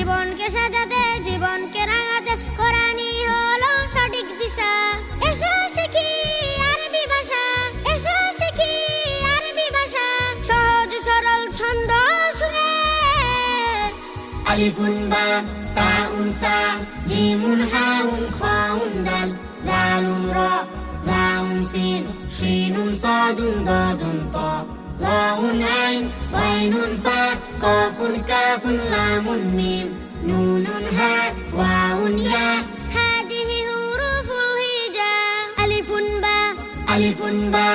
জীবনকে সাজাতে জীবনকে রাঙাতে কোরআনই হলো সঠিক দিশা। এসো শিখি আরবি ভাষা, এসো শিখি আরবি ভাষা, সহজ সরল ছন্দ সুরে। আলিফুন বা তাউন সা জিমুন হাউন খাউন দাল জালুন রা জাউন সিন শিনুন সাদুন দাদুন তা লাউন আইন গাইনুন ফা কাফুন কাফুন লামুন মিম নুনুন হা ওয়াউন ইয়া হাদিহি হুরুফুল হিজা। আলিফুন বা